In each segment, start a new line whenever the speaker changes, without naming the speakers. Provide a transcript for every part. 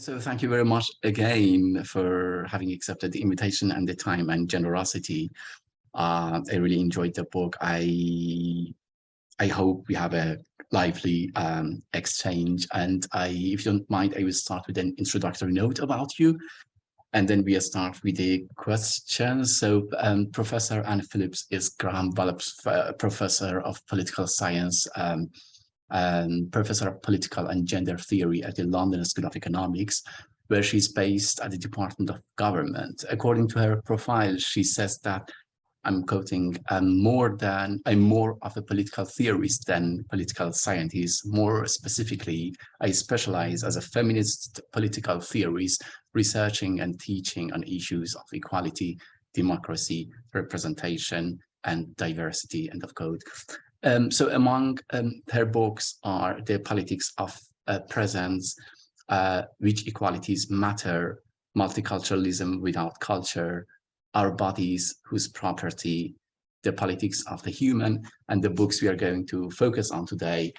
So thank you very much again for having accepted the invitation and the time and generosity. I really enjoyed the book. I hope we have a lively exchange. And if you don't mind, I will start with an introductory note about you, and then we'll start with the questions. So Professor Anne Phillips is Graham Phillips Professor of Political Science, Professor of Political and Gender Theory at the London School of Economics, where she's based at the Department of Government. According to her profile, she says that, I'm quoting, I'm more of a political theorist than political scientist. More specifically, I specialize as a feminist political theorist, researching and teaching on issues of equality, democracy, representation, and diversity, end of quote. So among her books are The Politics of Presence, Which Equalities Matter, Multiculturalism Without Culture, Our Bodies, Whose Property, The Politics of the Human, and the books we are going to focus on today,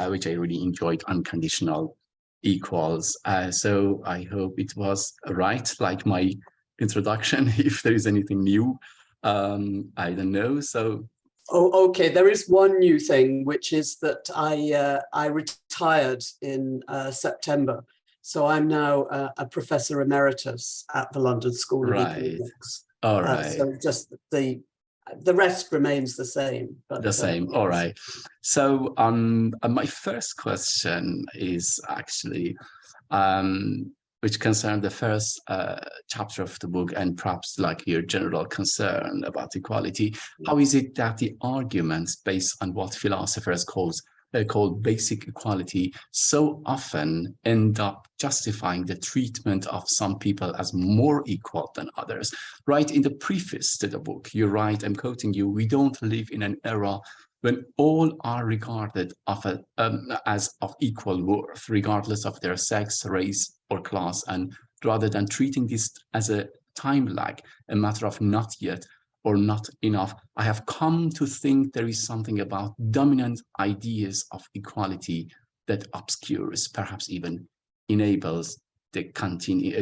which I really enjoyed, Unconditional Equals. So I hope it was right, like my introduction. If there is anything new, I don't know. So.
Oh, okay. There is one new thing, which is that I retired in September. So I'm now a professor emeritus at the London School of Economics.
All right.
So just the rest remains the same. But,
the same.
Yes.
All right. So my first question is actually, which concerns the first chapter of the book, and perhaps like your general concern about equality. How is it that the arguments based on what philosophers call basic equality so often end up justifying the treatment of some people as more equal than others? Right in the preface to the book, you write, I'm quoting you, "We don't live in an era when all are regarded as of equal worth, regardless of their sex, race, or class, and rather than treating this as a time lag, a matter of not yet or not enough, I have come to think there is something about dominant ideas of equality that obscures, perhaps even enables the continuity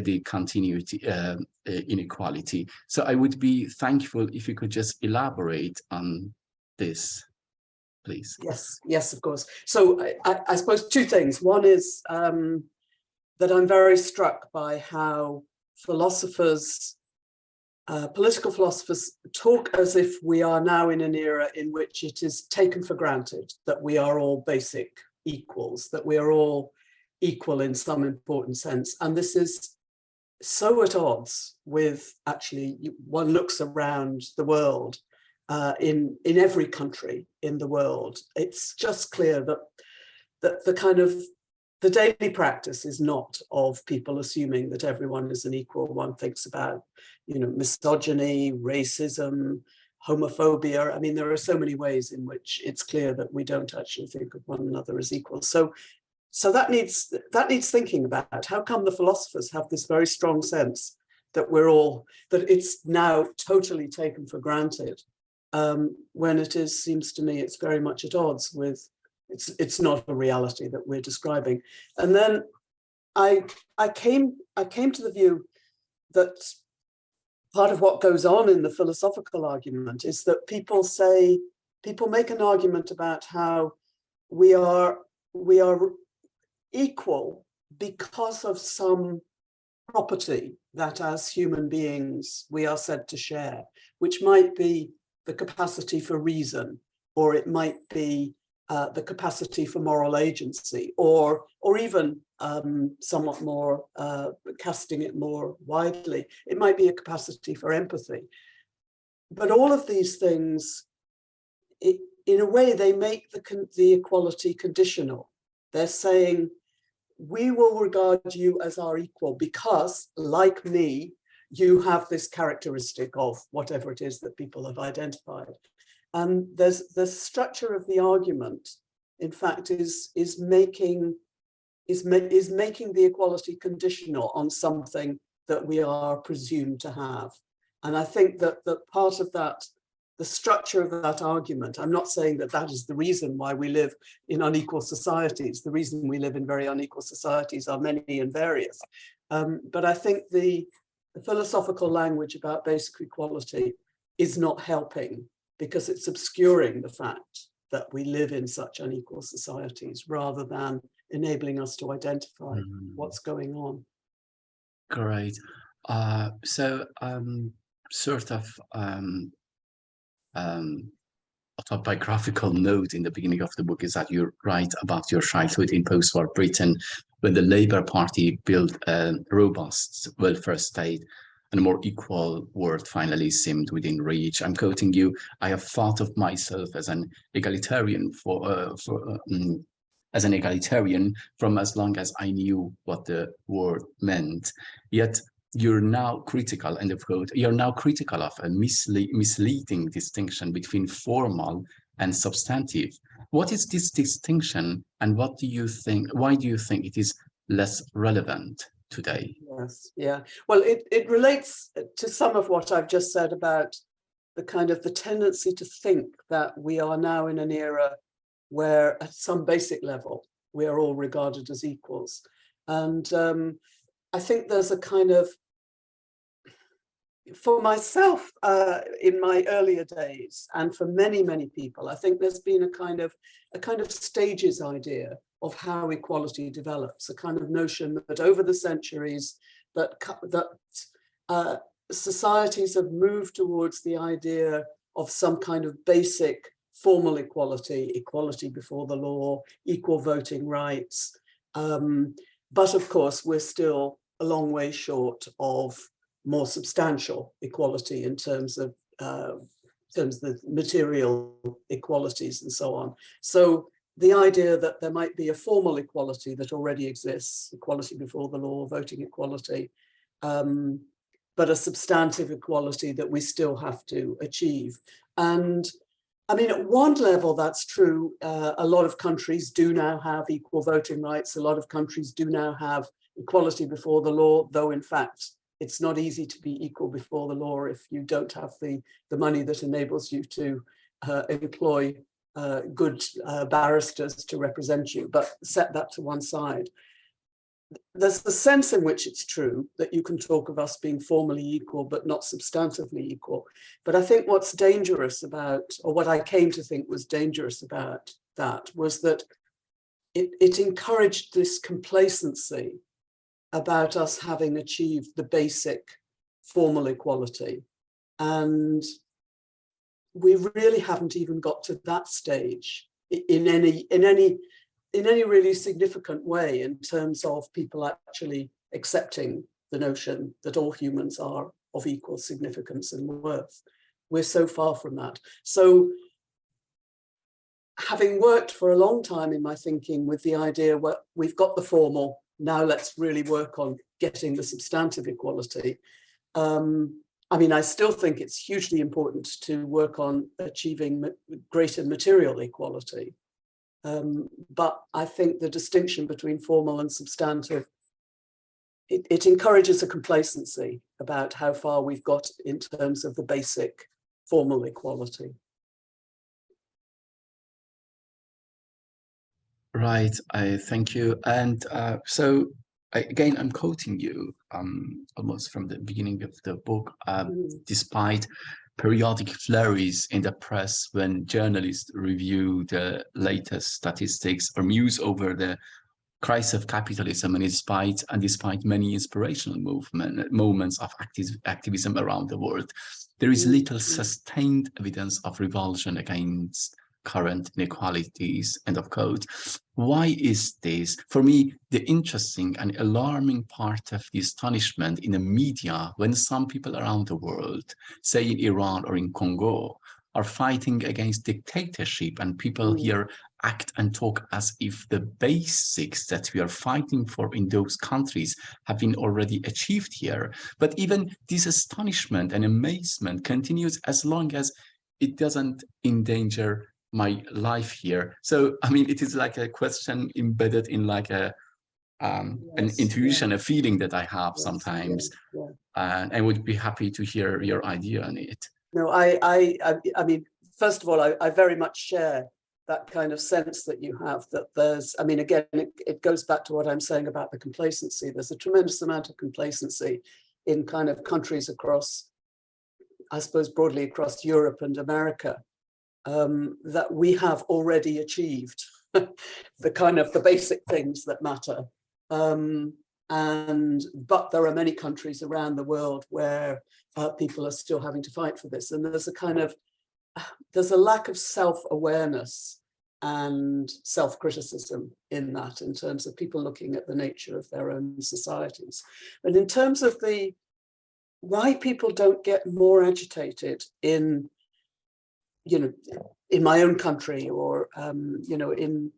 inequality." So I would be thankful if you could just elaborate on this, please.
Yes, of course. So I suppose two things. One is that I'm very struck by how philosophers, political philosophers, talk as if we are now in an era in which it is taken for granted that we are all basic equals, that we are all equal in some important sense. And this is so at odds with, actually, one looks around the world, in every country in the world, it's just clear that the daily practice is not of people assuming that everyone is an equal. One thinks about, misogyny, racism, homophobia. I mean, there are so many ways in which it's clear that we don't actually think of one another as equal. So that needs thinking about. How come the philosophers have this very strong sense that that it's now totally taken for granted, when it seems to me it's very much at odds with, it's not a reality that we're describing. And then I came to the view that part of what goes on in the philosophical argument is that people make an argument about how we are equal because of some property that as human beings we are said to share, which might be the capacity for reason, or it might be the capacity for moral agency, or even somewhat more, casting it more widely, it might be a capacity for empathy. But all of these things, in a way, they make the equality conditional. They're saying, we will regard you as our equal because, like me, you have this characteristic of whatever it is that people have identified. And there's the structure of the argument, in fact, is making the equality conditional on something that we are presumed to have. And I think that part of that, the structure of that argument, I'm not saying that is the reason why we live in unequal societies. The reason we live in very unequal societies are many and various. But I think the philosophical language about basic equality is not helping, because it's obscuring the fact that we live in such unequal societies rather than enabling us to identify what's going on.
Great. Sort of autobiographical note in the beginning of the book is that you write about your childhood in post-war Britain, when the Labour Party built a robust welfare state and a more equal world finally seemed within reach. I'm quoting you: "I have thought of myself as an egalitarian as an egalitarian from as long as I knew what the word meant. Yet you're now critical," end of quote, "you're now critical of a misleading distinction between formal and substantive. What is this distinction, and what do you think, why do you think it is less relevant today?"
Yes, yeah. Well, it relates to some of what I've just said about the kind of the tendency to think that we are now in an era where at some basic level, we are all regarded as equals. And I think there's a kind of, for myself, in my earlier days, and for many, many people, I think there's been a kind of stages idea of how equality develops, a kind of notion that over the centuries that societies have moved towards the idea of some kind of basic formal equality, equality before the law, equal voting rights. But of course, we're still a long way short of more substantial equality in terms of the material equalities and so on. So the idea that there might be a formal equality that already exists, equality before the law, voting equality, but a substantive equality that we still have to achieve. And I mean, at one level, that's true. A lot of countries do now have equal voting rights. A lot of countries do now have equality before the law, though in fact, it's not easy to be equal before the law if you don't have the money that enables you to employ good barristers to represent you, but set that to one side. There's the sense in which it's true that you can talk of us being formally equal, but not substantively equal. But I think what's dangerous about, or what I came to think was dangerous about that, was that it encouraged this complacency about us having achieved the basic formal equality. And we really haven't even got to that stage in any really significant way in terms of people actually accepting the notion that all humans are of equal significance and worth. We're so far from that. So having worked for a long time in my thinking with the idea, well, we've got the formal, now let's really work on getting the substantive equality. I mean, I still think it's hugely important to work on achieving greater material equality. But I think the distinction between formal and substantive, it encourages a complacency about how far we've got in terms of the basic formal equality.
Right, I thank you. And so again, I'm quoting you almost from the beginning of the book. Despite periodic flurries in the press when journalists review the latest statistics or muse over the crisis of capitalism, and despite many inspirational moments of activism around the world, there is little sustained evidence of revulsion against current inequalities, end of quote. Why is this? For me, the interesting and alarming part of the astonishment in the media when some people around the world, say in Iran or in Congo, are fighting against dictatorship, and people here act and talk as if the basics that we are fighting for in those countries have been already achieved here. But even this astonishment and amazement continues as long as it doesn't endanger my life here. So, I mean, it is like a question embedded in like an intuition, a feeling that I have sometimes. And I would be happy to hear your idea on it.
No, I mean, first of all, I very much share that kind of sense that you have that there's, I mean, again, it goes back to what I'm saying about the complacency. There's a tremendous amount of complacency in kind of countries across, I suppose, broadly across Europe and America, that we have already achieved the kind of the basic things that matter. But there are many countries around the world where people are still having to fight for this. And there's a lack of self-awareness and self-criticism in that, in terms of people looking at the nature of their own societies. And in terms of why people don't get more agitated in, in my own country, or, in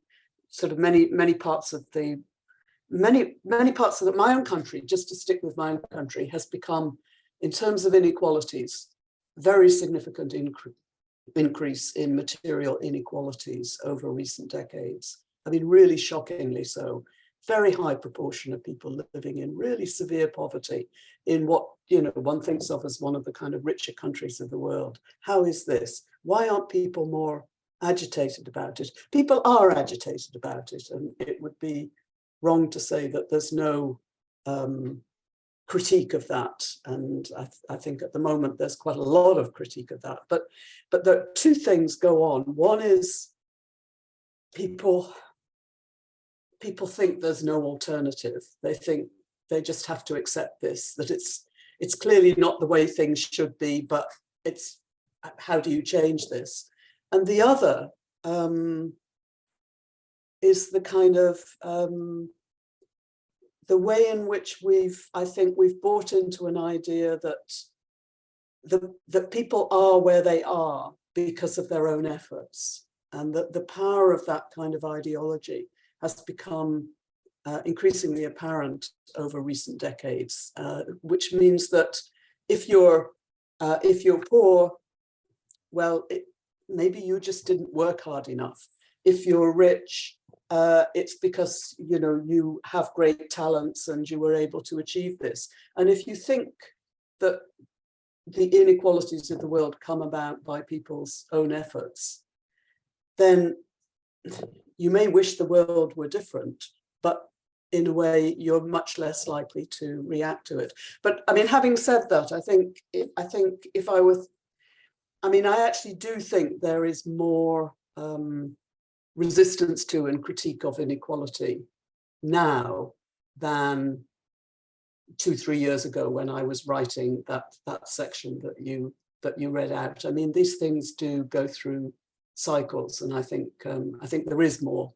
sort of many parts of my own country, just to stick with my own country, has become, in terms of inequalities, very significant increase in material inequalities over recent decades. I mean, really shockingly so. Very high proportion of people living in really severe poverty in what, one thinks of as one of the kind of richer countries of the world. How is this? Why aren't people more agitated about it? People are agitated about it, and it would be wrong to say that there's no critique of that. And I think at the moment there's quite a lot of critique of that. But there are two things go on. One is people think there's no alternative. They think they just have to accept this, that it's clearly not the way things should be, but it's, how do you change this? And the other is the kind of the way in which I think we've bought into an idea that people are where they are because of their own efforts, and that the power of that kind of ideology has become increasingly apparent over recent decades, which means that if you're poor, well, maybe you just didn't work hard enough. If you're rich, it's because you have great talents and you were able to achieve this. And if you think that the inequalities of the world come about by people's own efforts, then you may wish the world were different, but in a way you're much less likely to react to it. But I mean, having said that, I think if I was, I mean, I actually do think there is more resistance to and critique of inequality now than 2-3 years ago when I was writing that section that you read out. I mean, these things do go through cycles, and I think there is more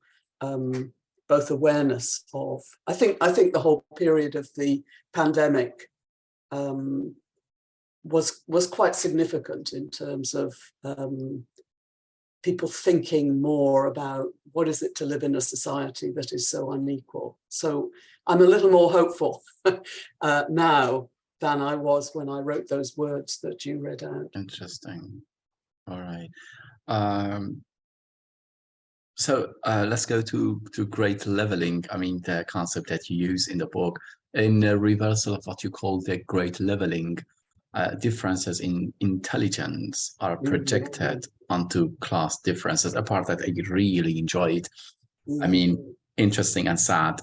both awareness of. I think the whole period of the pandemic was quite significant in terms of people thinking more about what is it to live in a society that is so unequal. So I'm a little more hopeful now than I was when I wrote those words that you read out.
Interesting. All right. So let's go to great leveling. I mean, the concept that you use in the book, in a reversal of what you call the great leveling, differences in intelligence are projected onto class differences, a part that I really enjoyed. I mean, interesting and sad.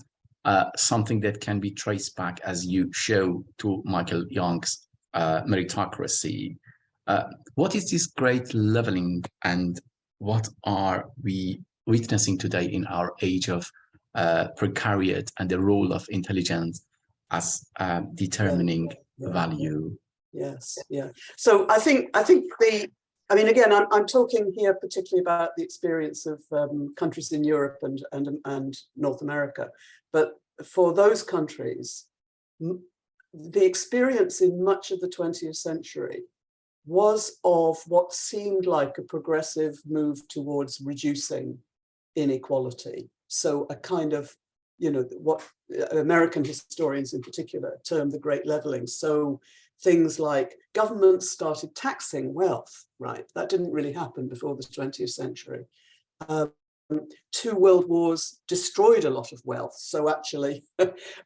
Something that can be traced back, as you show, to Michael Young's meritocracy. What is this great leveling, and what are we witnessing today in our age of precariat and the role of intelligence as determining value?
Yes, yeah. So I think I mean, again, I'm talking here particularly about the experience of countries in Europe and North America. But for those countries, the experience in much of the 20th century was of what seemed like a progressive move towards reducing inequality. So a kind of, what American historians in particular term the Great Leveling. So things like governments started taxing wealth, right? That didn't really happen before the 20th century. 2 world wars destroyed a lot of wealth, so actually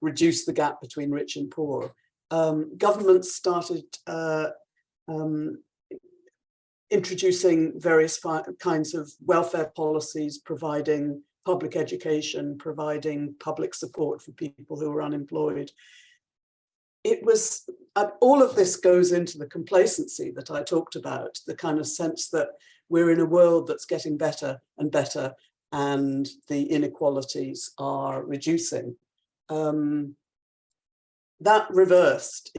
reduced the gap between rich and poor. Governments started introducing various kinds of welfare policies, providing public education, providing public support for people who are unemployed. It was, all of this goes into the complacency that I talked about, the kind of sense that we're in a world that's getting better and better, and the inequalities are reducing. That reversed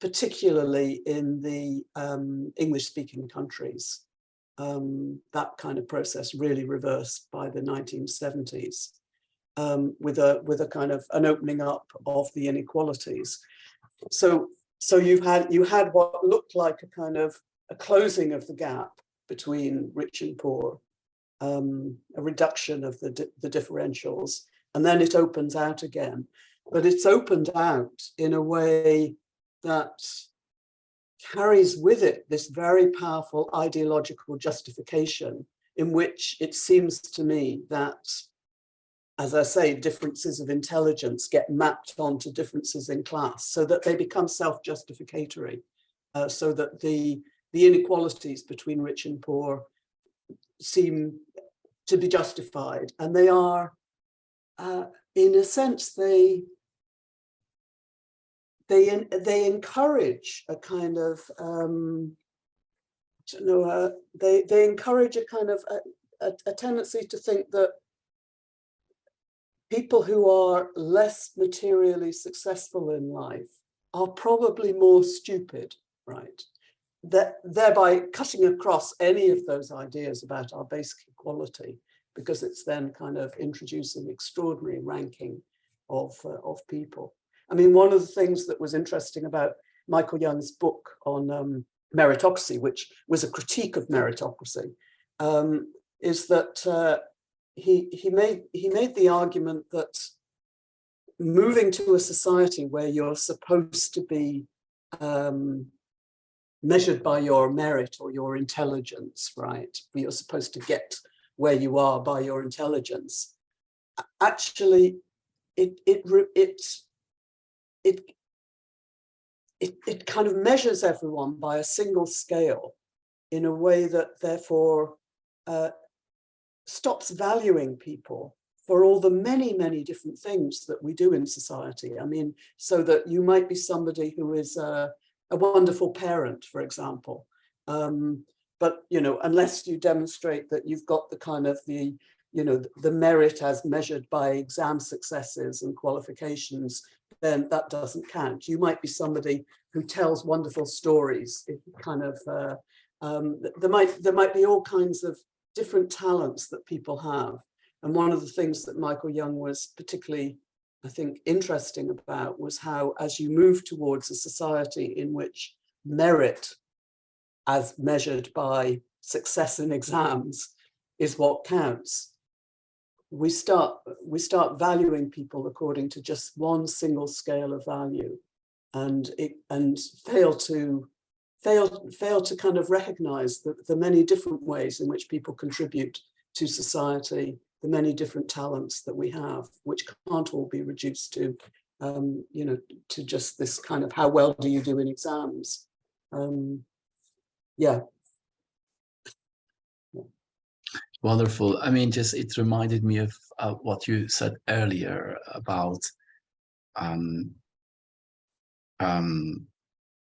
particularly in the English-speaking countries. That kind of process really reversed by the 1970s, with a kind of an opening up of the inequalities. So you had what looked like a kind of a closing of the gap between rich and poor, a reduction of the differentials, and then it opens out again. But it's opened out in a way that carries with it this very powerful ideological justification, in which it seems to me that, as I say, differences of intelligence get mapped onto differences in class, so that they become self-justificatory, so that the inequalities between rich and poor seem to be justified. And they are, in a sense, they encourage a kind of, they encourage a kind of a tendency to think that people who are less materially successful in life are probably more stupid, right? Thereby cutting across any of those ideas about our basic equality, because it's then kind of introducing extraordinary ranking of people. I mean, one of the things that was interesting about Michael Young's book on meritocracy, which was a critique of meritocracy, is that he made the argument that moving to a society where you're supposed to be measured by your merit or your intelligence, right? You're supposed to get where you are by your intelligence. Actually, it kind of measures everyone by a single scale in a way that therefore stops valuing people for all the many, many different things that we do in society. I mean, so that you might be somebody who is a wonderful parent, for example, but, you know, unless you demonstrate that you've got the kind of the merit as measured by exam successes and qualifications, then that doesn't count. You might be somebody who tells wonderful stories. It kind of there might be all kinds of different talents that people have. And one of the things that Michael Young was particularly, I think, interesting about was how, as you move towards a society in which merit, as measured by success in exams, is what counts, we start valuing people according to just one single scale of value, and fail to kind of recognize the many different ways in which people contribute to society, the many different talents that we have, which can't all be reduced to to just this kind of how well do you do in exams. Yeah.
Wonderful. I mean, just it reminded me of what you said earlier about, I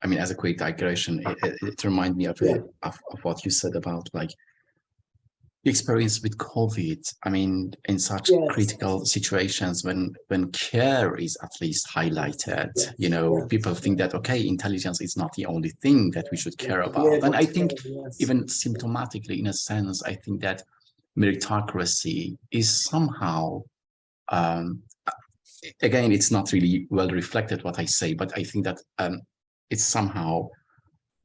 mean, as a quick digression, it reminded me of what you said about like the experience with COVID. I mean, in such critical situations when care is at least highlighted, people think that, okay, intelligence is not the only thing that we should care about. And I think even symptomatically, in a sense, I think that meritocracy is somehow, again, it's not really well reflected what I say, but I think that it's somehow,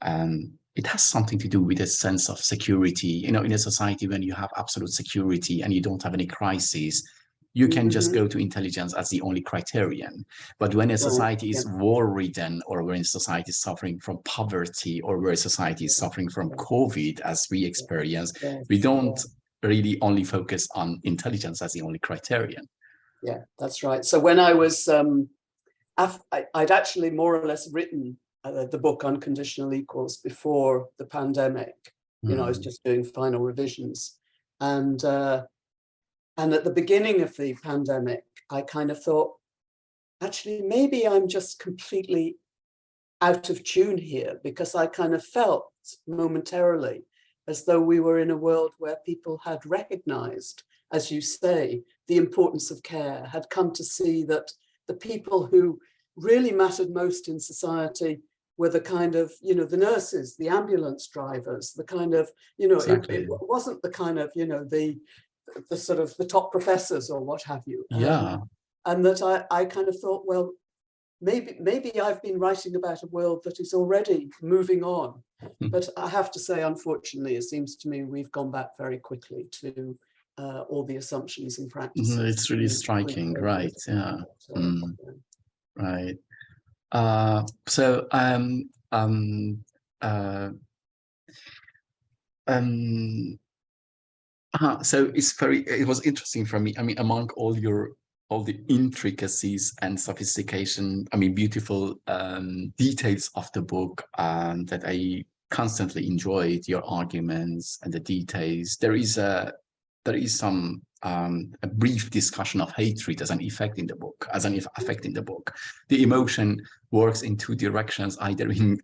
it has something to do with a sense of security. In a society when you have absolute security and you don't have any crises, you can just go to intelligence as the only criterion. But when a society is war-ridden, or when a society is suffering from poverty, or where society is suffering from COVID, as we experience, we don't really only focus on intelligence as the only criterion.
Yeah, that's right. So when I was, I'd actually more or less written the book Unconditional Equals before the pandemic. You know, I was just doing final revisions. And at the beginning of the pandemic, I kind of thought, actually, maybe I'm just completely out of tune here, because I kind of felt momentarily as though we were in a world where people had recognized, as you say, the importance of care, had come to see that the people who really mattered most in society were the kind of, you know, the nurses, the ambulance drivers, the kind of, you know,
Exactly.
it wasn't the kind of, you know, the sort of the top professors or what have you.
Yeah.
And that I kind of thought, well, maybe I've been writing about a world that is already moving on. But I have to say, unfortunately, it seems to me we've gone back very quickly to all the assumptions and practices.
It's really striking, right? Yeah. Right. So so it was interesting for me. I mean, among all the intricacies and sophistication, I mean, beautiful details of the book that I constantly enjoyed, your arguments and the details. There is some a brief discussion of hatred as an effect in the book, The emotion works in two directions, either in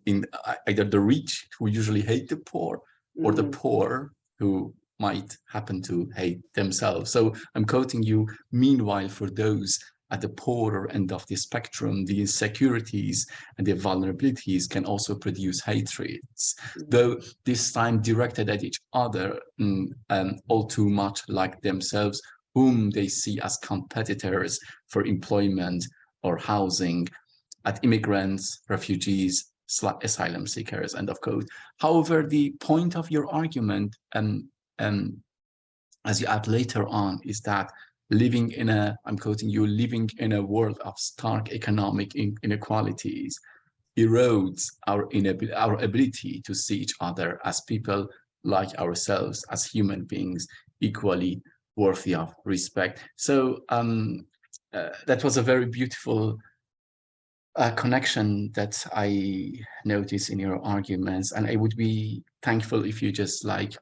either the rich, who usually hate the poor, or the poor who might happen to hate themselves. So I'm quoting you, meanwhile, for those at the poorer end of the spectrum, the insecurities and the vulnerabilities can also produce hatreds, though this time directed at each other, all too much like themselves, whom they see as competitors for employment or housing, at immigrants, refugees, asylum seekers, end of quote. However, the point of your argument, as you add later on, is that living in a, I'm quoting you, living in a world of stark economic inequalities erodes our ability to see each other as people like ourselves, as human beings, equally worthy of respect. So that was a very beautiful connection that I notice in your arguments, and I would be thankful if you just like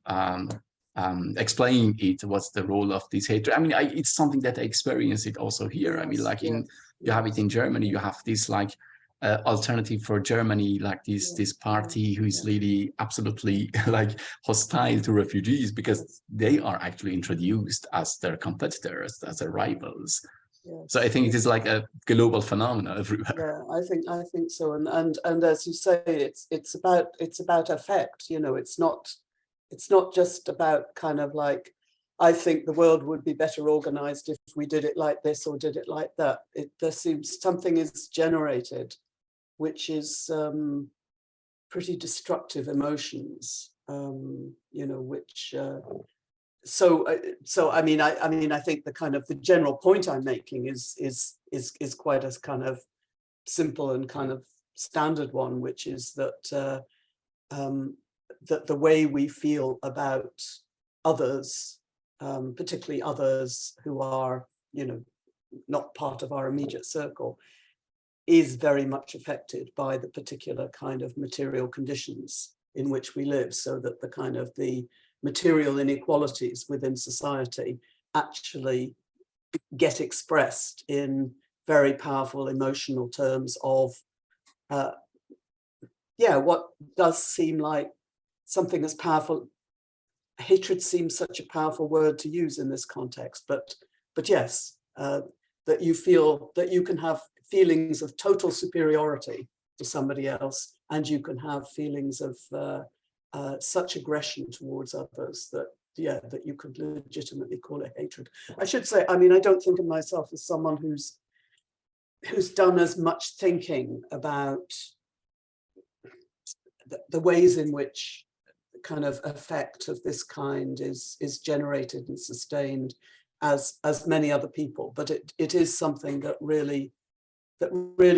explain it. What's the role of this hatred? I mean, it's something that I experience it also here. Yes, I mean, like you have it in Germany. You have this like alternative for Germany, like this party who is really absolutely like hostile to refugees, because they are actually introduced as their competitors, as their rivals. Yes. So I think it is like a global phenomenon everywhere.
Yeah, I think so. And as you say, it's about effect. You know, it's not just about kind of like, I think the world would be better organized if we did it like this or did it like that. There seems something is generated, which is pretty destructive emotions. You know, which. So I mean I think the kind of the general point I'm making is quite a kind of simple and kind of standard one, which is that that the way we feel about others, particularly others who are, you know, not part of our immediate circle, is very much affected by the particular kind of material conditions in which we live, so that the kind of the material inequalities within society actually get expressed in very powerful emotional terms of, what does seem like something as powerful. Hatred seems such a powerful word to use in this context, but yes, that you feel that you can have feelings of total superiority to somebody else, and you can have feelings of such aggression towards others that you could legitimately call it hatred. I should say, I mean, I don't think of myself as someone who's done as much thinking about the ways in which the kind of effect of this kind is generated and sustained as many other people, but it is something that really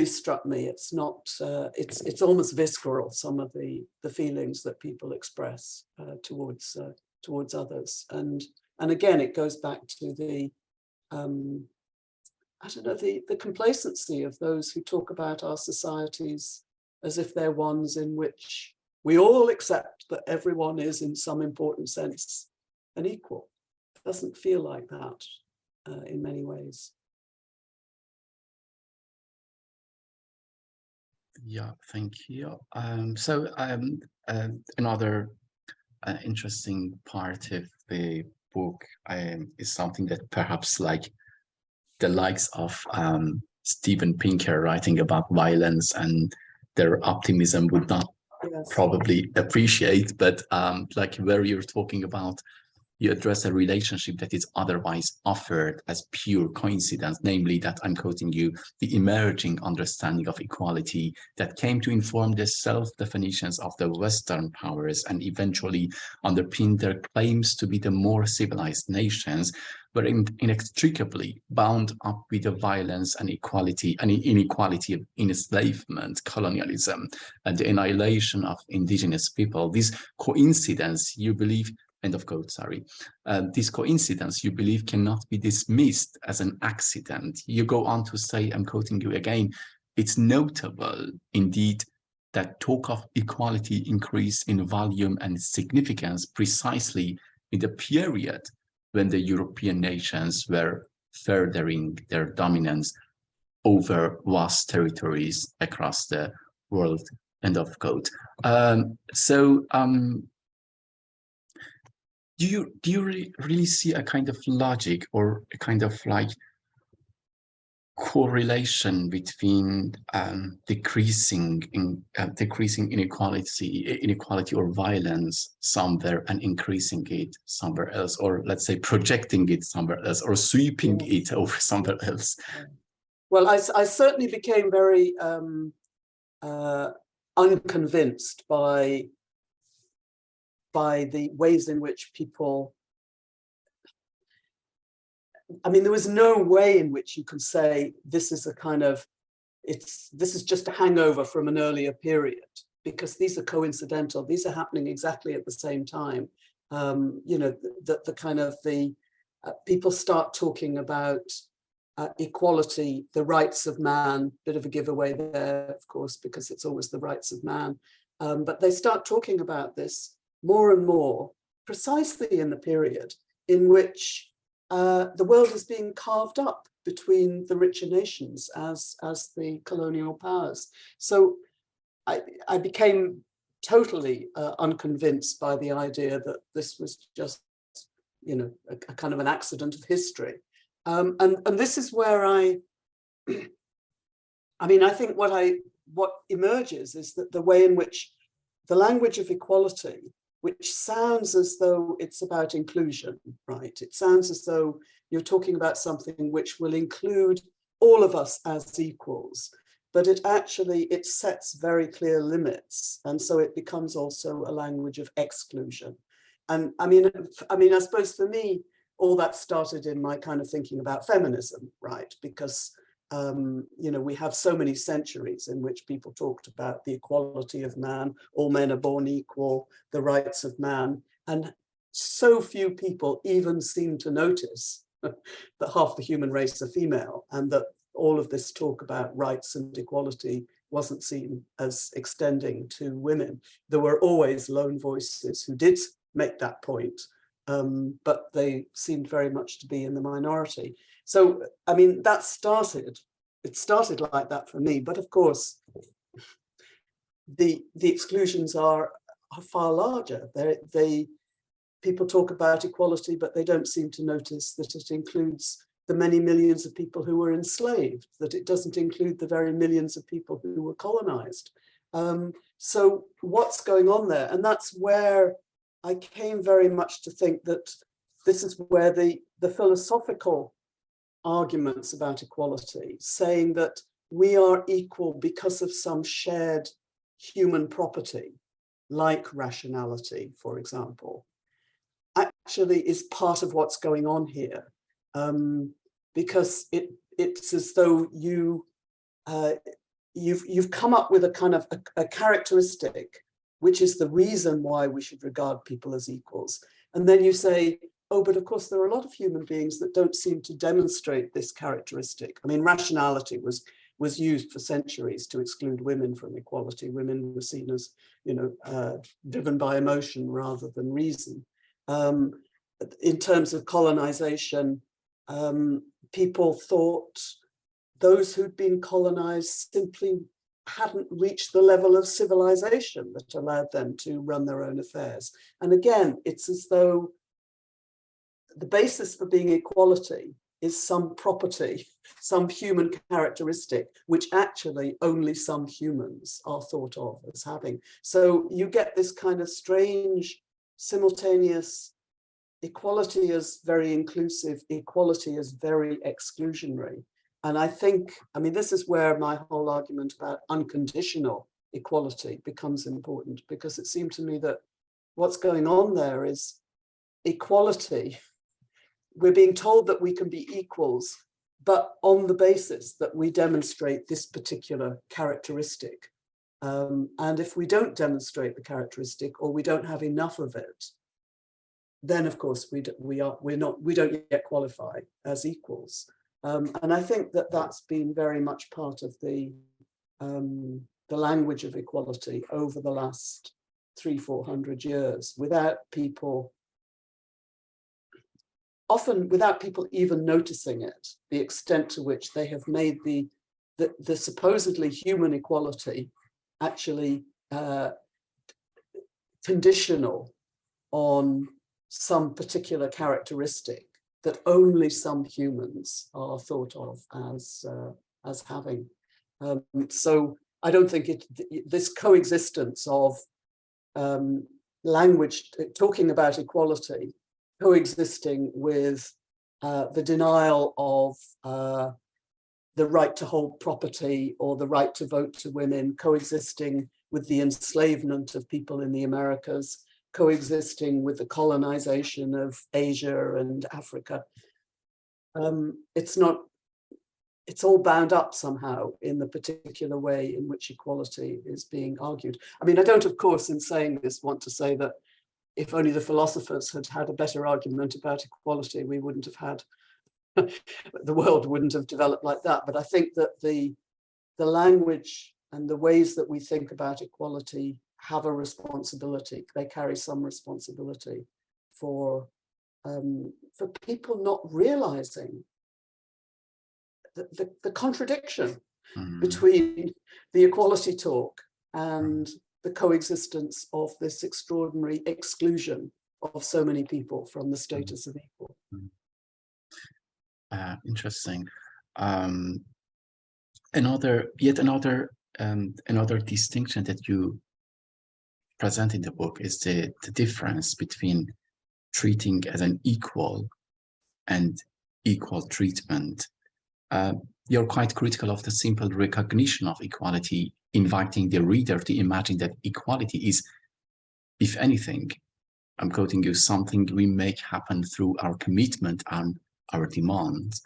struck me. It's not, it's almost visceral, some of the feelings that people express towards others. And again, it goes back to the, I don't know, the complacency of those who talk about our societies as if they're ones in which We all accept that everyone is in some important sense an equal. It doesn't feel like that in many ways.
Yeah, thank you. Another interesting part of the book is something that perhaps like the likes of Steven Pinker writing about violence and their optimism would not probably appreciate, but like where you're talking about, you address a relationship that is otherwise offered as pure coincidence, namely that, I'm quoting you, the emerging understanding of equality that came to inform the self-definitions of the Western powers and eventually underpin their claims to be the more civilized nations, were inextricably bound up with the violence and inequality of enslavement, colonialism, and the annihilation of indigenous people. This coincidence, you believe, end of quote, sorry. This coincidence, you believe, cannot be dismissed as an accident. You go on to say, I'm quoting you again, it's notable indeed that talk of equality increased in volume and significance precisely in the period when the European nations were furthering their dominance over vast territories across the world, end of quote. Do you really see a kind of logic or a kind of like correlation between decreasing inequality or violence somewhere and increasing it somewhere else, or let's say projecting it somewhere else, or sweeping it over somewhere else?
Well, I certainly became very unconvinced by the ways in which people, I mean, there was no way in which you can say this is a kind of, this is just a hangover from an earlier period, because these are coincidental. These are happening exactly at the same time. You know, the kind of people start talking about equality, the rights of man, bit of a giveaway there, of course, because it's always the rights of man. But they start talking about this more and more, precisely in the period in which the world is being carved up between the richer nations as the colonial powers. So I became totally unconvinced by the idea that this was just, you know, a kind of an accident of history. And this is where I mean, I think what emerges is that the way in which the language of equality, which sounds as though it's about inclusion, right? It sounds as though you're talking about something which will include all of us as equals, but it sets very clear limits. And so it becomes also a language of exclusion. And I mean, I suppose for me, all that started in my kind of thinking about feminism, right? Because you know, we have so many centuries in which people talked about the equality of man, all men are born equal, the rights of man, and so few people even seem to notice that half the human race are female, and that all of this talk about rights and equality wasn't seen as extending to women. There were always lone voices who did make that point, but they seemed very much to be in the minority. So, I mean, it started like that for me, but of course, the exclusions are far larger. People talk about equality, but they don't seem to notice that it includes the many millions of people who were enslaved, that it doesn't include the very millions of people who were colonized. So what's going on there? And that's where I came very much to think that this is where the philosophical arguments about equality, saying that we are equal because of some shared human property, like rationality, for example, actually is part of what's going on here. Because it's as though you've come up with a kind of a characteristic, which is the reason why we should regard people as equals. And then you say, oh, but of course, there are a lot of human beings that don't seem to demonstrate this characteristic. I mean, rationality was was used for centuries to exclude women from equality. Women were seen as, driven by emotion rather than reason. In terms of colonization, people thought those who'd been colonized simply hadn't reached the level of civilization that allowed them to run their own affairs. And again, it's as though the basis for being equality is some property, some human characteristic, which actually only some humans are thought of as having. So you get this kind of strange, simultaneous equality as very inclusive, equality as very exclusionary. And I think, this is where my whole argument about unconditional equality becomes important, because it seemed to me that what's going on there is equality. We're being told that we can be equals, but on the basis that we demonstrate this particular characteristic. And if we don't demonstrate the characteristic, or we don't have enough of it, then of course we don't yet qualify as equals. And I think that that's been very much part of the language of equality over the last 300-400 years, often without people even noticing it, the extent to which they have made the supposedly human equality actually conditional on some particular characteristic that only some humans are thought of as having. So I don't think this coexistence of language talking about equality, coexisting with the denial of the right to hold property or the right to vote to women, coexisting with the enslavement of people in the Americas, coexisting with the colonization of Asia and Africa. It's all bound up somehow in the particular way in which equality is being argued. I don't, of course, in saying this, want to say that if only the philosophers had had a better argument about equality, we wouldn't have had, the world wouldn't have developed like that. But I think that the language and the ways that we think about equality have a responsibility. They carry some responsibility for people not realizing the contradiction between the equality talk and the coexistence of this extraordinary exclusion of so many people from the status of equal.
Interesting. Another distinction that you present in the book is the difference between treating as an equal and equal treatment. You're quite critical of the simple recognition of equality, inviting the reader to imagine that equality is, if anything, I'm quoting you, something we make happen through our commitment and our demands.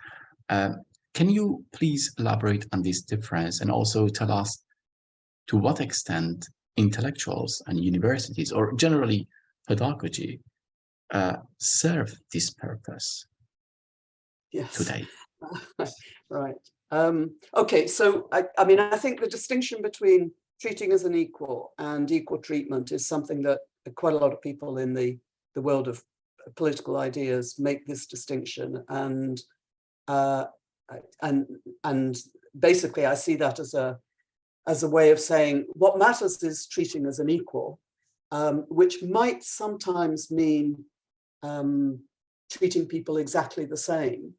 Can you please elaborate on this difference and also tell us to what extent intellectuals and universities, or generally pedagogy, serve this purpose today?
Right. Okay, so I think the distinction between treating as an equal and equal treatment is something that quite a lot of people in the world of political ideas make this distinction, and basically I see that as a way of saying what matters is treating as an equal, which might sometimes mean treating people exactly the same.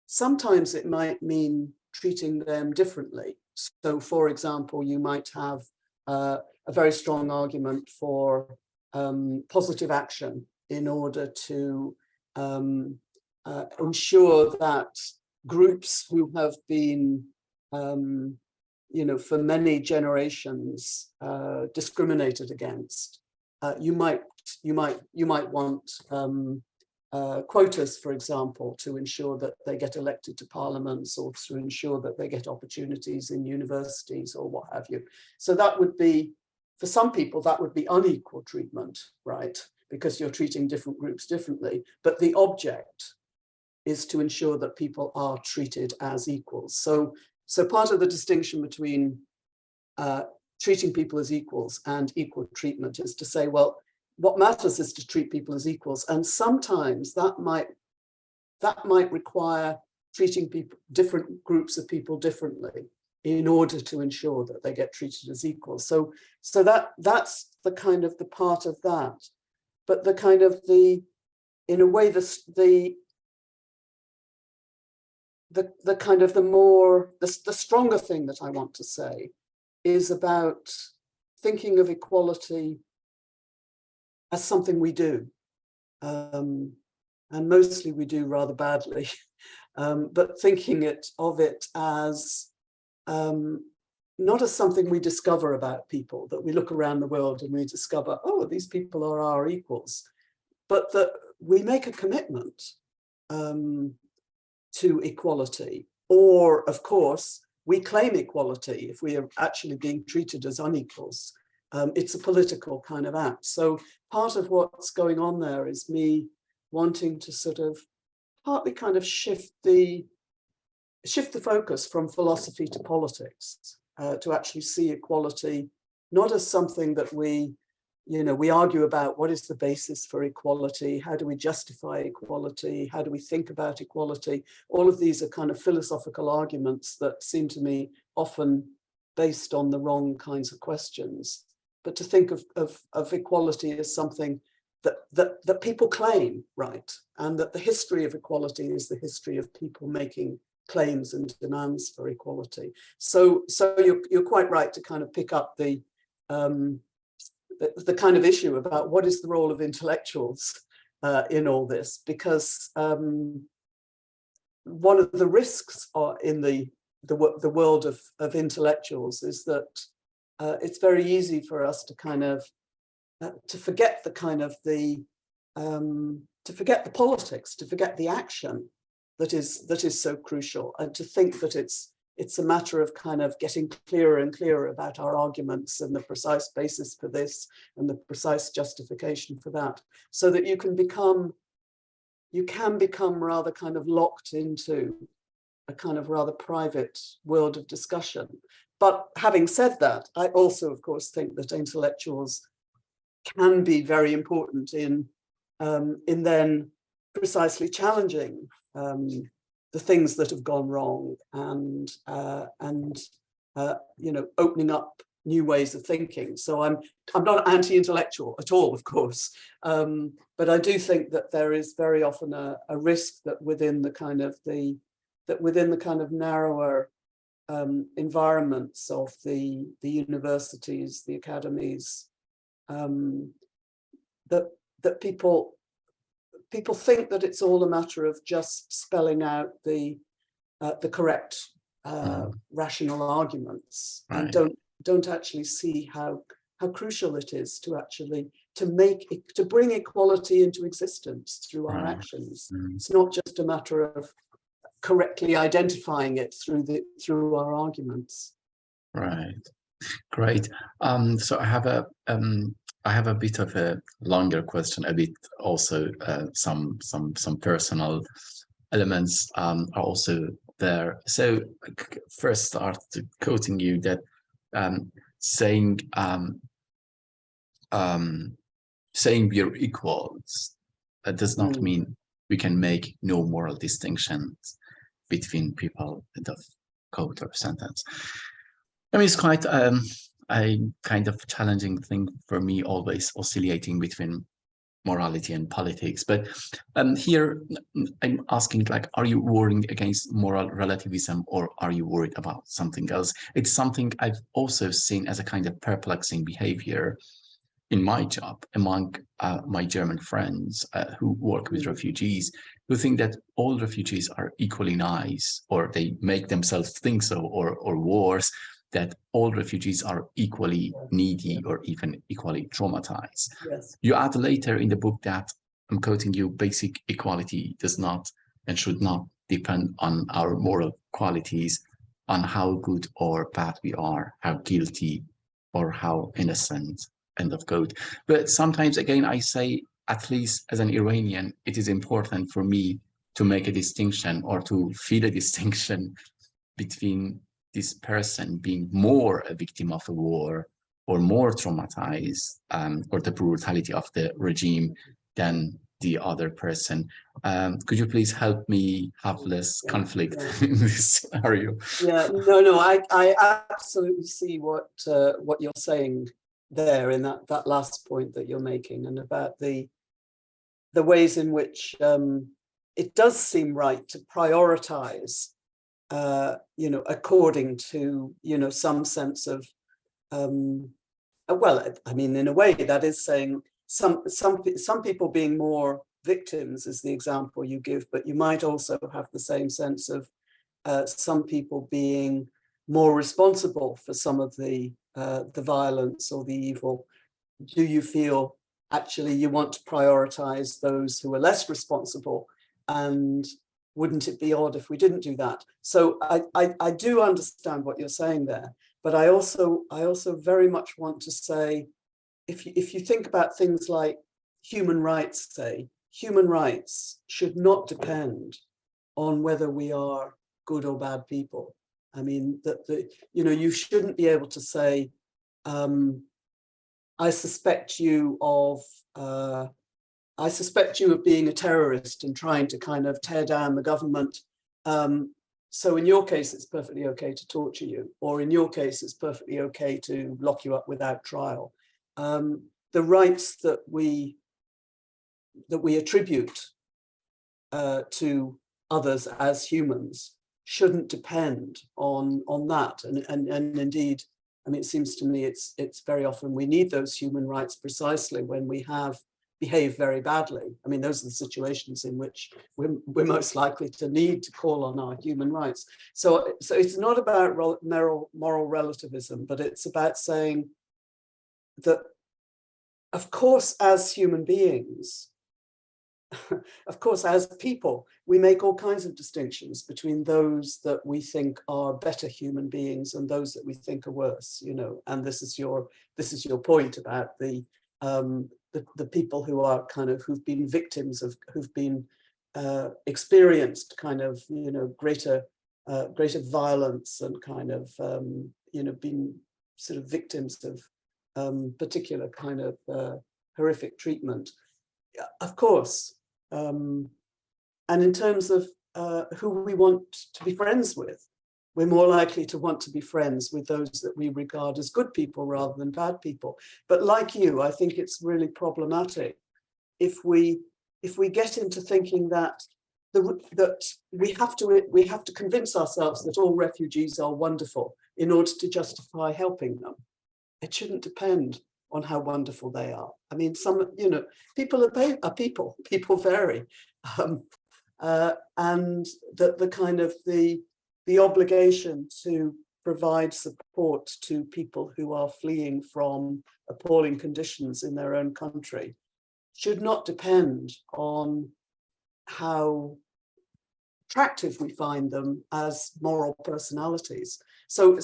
Sometimes it might mean treating them differently. So, for example, you might have a very strong argument for positive action in order to ensure that groups who have been, for many generations discriminated against, you might want quotas, for example, to ensure that they get elected to parliaments, or to ensure that they get opportunities in universities or what have you. So that would be, for some people, that would be unequal treatment, right? Because you're treating different groups differently. But the object is to ensure that people are treated as equals. So So part of the distinction between treating people as equals and equal treatment is to say, well, what matters is to treat people as equals. And sometimes that might require treating people, different groups of people differently in order to ensure that they get treated as equals. So that's the kind of the part of that. But the kind of in a way, the kind of the stronger thing that I want to say is about thinking of equality as something we do. And mostly we do rather badly, but thinking of it as not as something we discover about people, that we look around the world and we discover, oh, these people are our equals, but that we make a commitment to equality, or of course, we claim equality if we are actually being treated as unequals. It's a political kind of act. So part of what's going on there is me wanting to sort of partly kind of shift the focus from philosophy to politics, to actually see equality not as something that we argue about. What is the basis for equality? How do we justify equality? How do we think about equality? All of these are kind of philosophical arguments that seem to me often based on the wrong kinds of questions. But to think of equality as something that people claim, right? And that the history of equality is the history of people making claims and demands for equality. So you're quite right to kind of pick up the kind of issue about what is the role of intellectuals in all this, because one of the risks in the world of intellectuals is that it's very easy for us to kind of to forget the kind of to forget the politics, to forget the action that is so crucial, and to think that it's a matter of kind of getting clearer and clearer about our arguments and the precise basis for this and the precise justification for that, so that you can become rather kind of locked into a kind of rather private world of discussion. But having said that, I also, of course, think that intellectuals can be very important in then precisely challenging the things that have gone wrong and opening up new ways of thinking. So I'm not anti-intellectual at all, of course, but I do think that there is very often a risk that within the kind of narrower environments of the universities, the academies, that people think that it's all a matter of just spelling out the correct rational arguments, right, and don't actually see how crucial it is to bring equality into existence through our actions. It's not just a matter of correctly identifying it through our arguments.
Right. Great. So I have a bit of a longer question, a bit also some personal elements are also there. So first start quoting you that saying we are equals, that does not mean we can make no moral distinctions between people. End of quote or sentence. I mean, it's quite a kind of challenging thing for me, always oscillating between morality and politics. But here I'm asking, like, are you warring against moral relativism, or are you worried about something else? It's something I've also seen as a kind of perplexing behavior in my job among my German friends who work with refugees, who think that all refugees are equally nice, or they make themselves think so, or worse, that all refugees are equally needy or even equally traumatized.
Yes.
You add later in the book that, I'm quoting you, basic equality does not and should not depend on our moral qualities, on how good or bad we are, how guilty or how innocent, end of quote. But sometimes, again, I say, at least as an Iranian, it is important for me to make a distinction or to feel a distinction between this person being more a victim of a war or more traumatized or the brutality of the regime than the other person. Could you please help me have less conflict in this scenario?
Yeah, no, I absolutely see what you're saying there in that last point that you're making, and about the ways in which it does seem right to prioritize, according to, some sense of, well, I mean, in a way that is saying some people being more victims is the example you give, but you might also have the same sense of some people being more responsible for some of the violence or the evil. Do you feel actually you want to prioritize those who are less responsible? And wouldn't it be odd if we didn't do that? So I do understand what you're saying there, but I also very much want to say, if you think about things like human rights, say, human rights should not depend on whether we are good or bad people. I mean, you shouldn't be able to say, I suspect you of being a terrorist and trying to kind of tear down the government. So in your case, it's perfectly okay to torture you, or in your case, it's perfectly okay to lock you up without trial. The rights that we attribute to others as humans shouldn't depend on that. And indeed, I mean, it seems to me it's very often we need those human rights precisely when we have behaved very badly. I mean, those are the situations in which we're most likely to need to call on our human rights. So it's not about moral relativism, but it's about saying that, of course, as human beings, of course, as people, we make all kinds of distinctions between those that we think are better human beings and those that we think are worse, and this is your point about the people who are kind of, who've been victims of, who've been experienced kind of, greater violence and kind of, been sort of victims of particular kind of horrific treatment. Of course. And in terms of who we want to be friends with, we're more likely to want to be friends with those that we regard as good people rather than bad people. But like you, I think it's really problematic if we get into thinking that we have to convince ourselves that all refugees are wonderful in order to justify helping them. It shouldn't depend on how wonderful they are. I mean, people are people vary. And the kind of the obligation to provide support to people who are fleeing from appalling conditions in their own country should not depend on how attractive we find them as moral personalities. So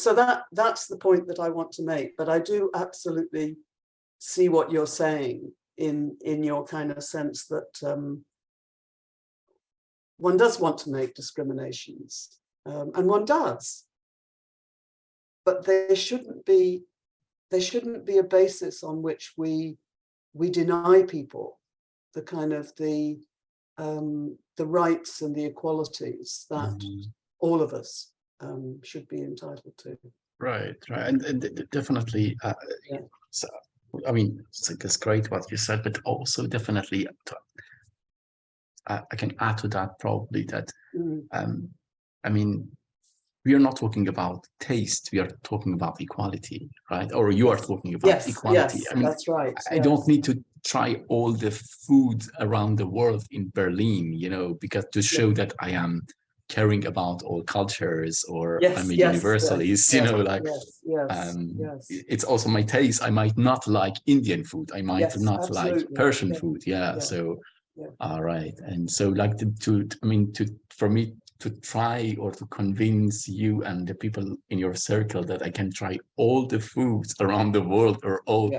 that's the point that I want to make. But I do absolutely see what you're saying in your kind of sense that one does want to make discriminations, and one does, but there shouldn't be a basis on which we deny people the kind of the rights and the equalities that all of us should be entitled to.
Right, and definitely. So, I mean, it's great what you said, but also definitely, I can add to that probably that, I mean, we are not talking about taste, we are talking about equality, right? Or you are talking about equality.
Yes,
I mean,
that's right.
I don't need to try all the food around the world in Berlin, because to show that I am caring about all cultures, or I'm a universalist, it's also my taste. I might not like Indian food, I might not like Persian food. All right. And so like for me to try or to convince you and the people in your circle that I can try all the foods around the world, or all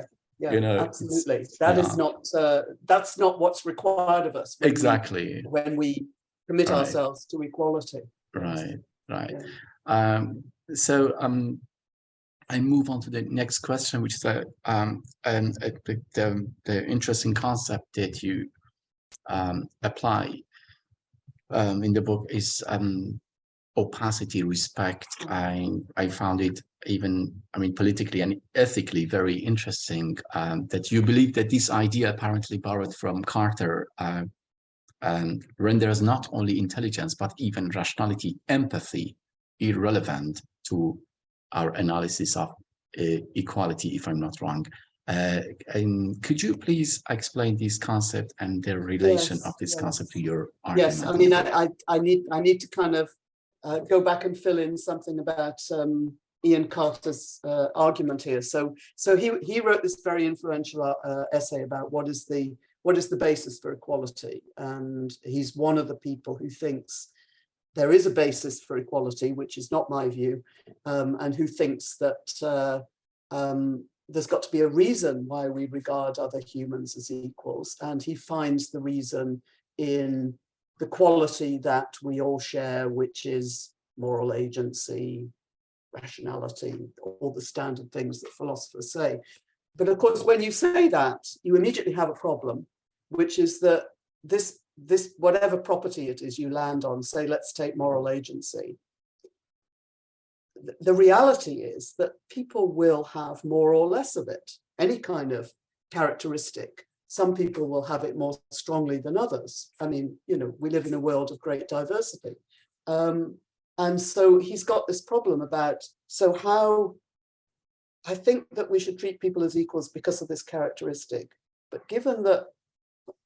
absolutely. That is not that's not what's required of us when we commit ourselves to equality.
Right. So I move on to the next question, which is the interesting concept that you apply in the book is opacity respect. I found it even, I mean, politically and ethically very interesting that you believe that this idea, apparently borrowed from Carter, renders not only intelligence, but even rationality, empathy, irrelevant to our analysis of equality, if I'm not wrong. And could you please explain this concept and the relation of this concept to your argument?
Yes, I mean, I need to kind of go back and fill in something about Ian Carter's argument here. So he wrote this very influential essay about what is the basis for equality, and he's one of the people who thinks there is a basis for equality, which is not my view, and who thinks that there's got to be a reason why we regard other humans as equals, and he finds the reason in the quality that we all share, which is moral agency, rationality, all the standard things that philosophers say. But of course, when you say that, you immediately have a problem, which is that this whatever property it is you land on, say, let's take moral agency. The reality is that people will have more or less of it, any kind of characteristic. Some people will have it more strongly than others. I mean, you know, we live in a world of great diversity. And so he's got this problem about, so how, I think that we should treat people as equals because of this characteristic. But given that,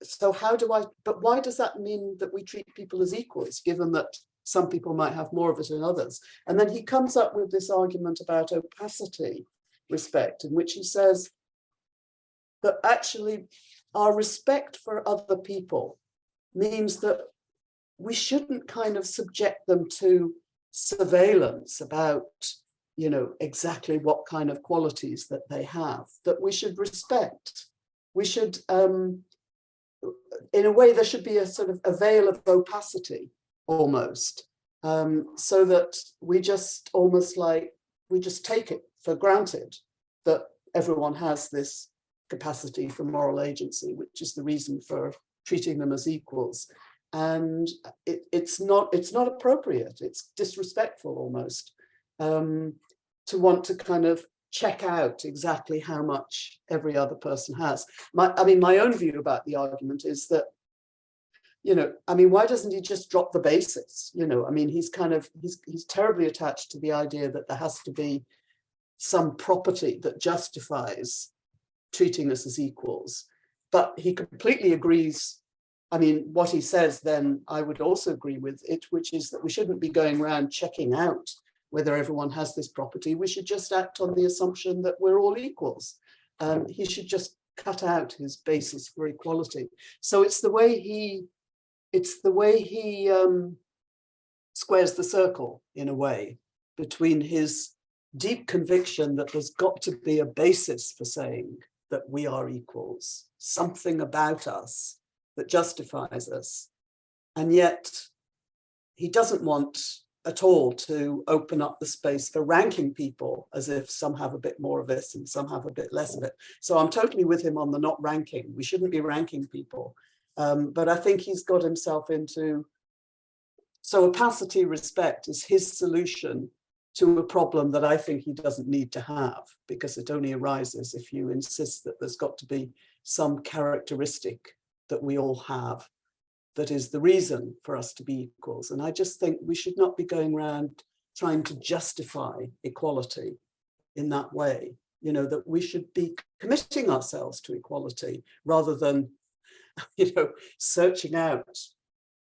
so how do I, but why does that mean that we treat people as equals, given that some people might have more of it than others? And then he comes up with this argument about opacity respect, in which he says that actually our respect for other people means that we shouldn't kind of subject them to surveillance about, you know, exactly what kind of qualities that they have, that we should respect. We should, in a way, there should be a sort of a veil of opacity almost, so that we just almost like, we just take it for granted that everyone has this capacity for moral agency, which is the reason for treating them as equals. And it's not appropriate. It's disrespectful almost to want to kind of check out exactly how much every other person has. I mean, my own view about the argument is that, you know, I mean, why doesn't he just drop the basis? You know, I mean, he's terribly attached to the idea that there has to be some property that justifies treating us as equals. But he completely agrees. I mean, what he says, then I would also agree with it, which is that we shouldn't be going around checking out whether everyone has this property. We should just act on the assumption that we're all equals. He should just cut out his basis for equality. So it's the way he squares the circle, in a way, between his deep conviction that there's got to be a basis for saying that we are equals, something about us that justifies us. And yet he doesn't want at all to open up the space for ranking people as if some have a bit more of this and some have a bit less of it. So I'm totally with him on the not ranking. We shouldn't be ranking people. But I think he's got himself into, so opacity respect is his solution to a problem that I think he doesn't need to have, because it only arises if you insist that there's got to be some characteristic that we all have that is the reason for us to be equals. And I just think we should not be going around trying to justify equality in that way, you know, that we should be committing ourselves to equality rather than, you know, searching out,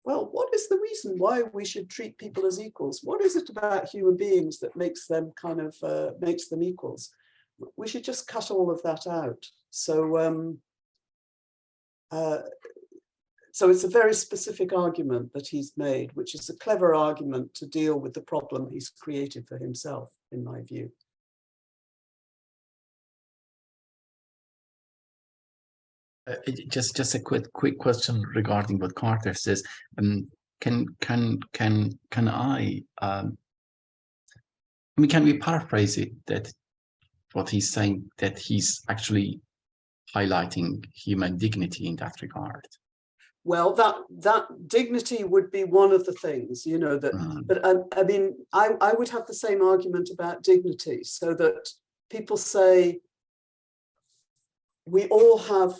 well, what is the reason why we should treat people as equals? What is it about human beings that makes them kind of, makes them equals? We should just cut all of that out. So, so it's a very specific argument that he's made, which is a clever argument to deal with the problem he's created for himself, in my view.
Just a quick question regarding what Carter says. Can I I mean, can we paraphrase it that what he's saying, that he's actually highlighting human dignity in that regard?
Well, that dignity would be one of the things, you know, that, but I mean, I would have the same argument about dignity, so that people say we all have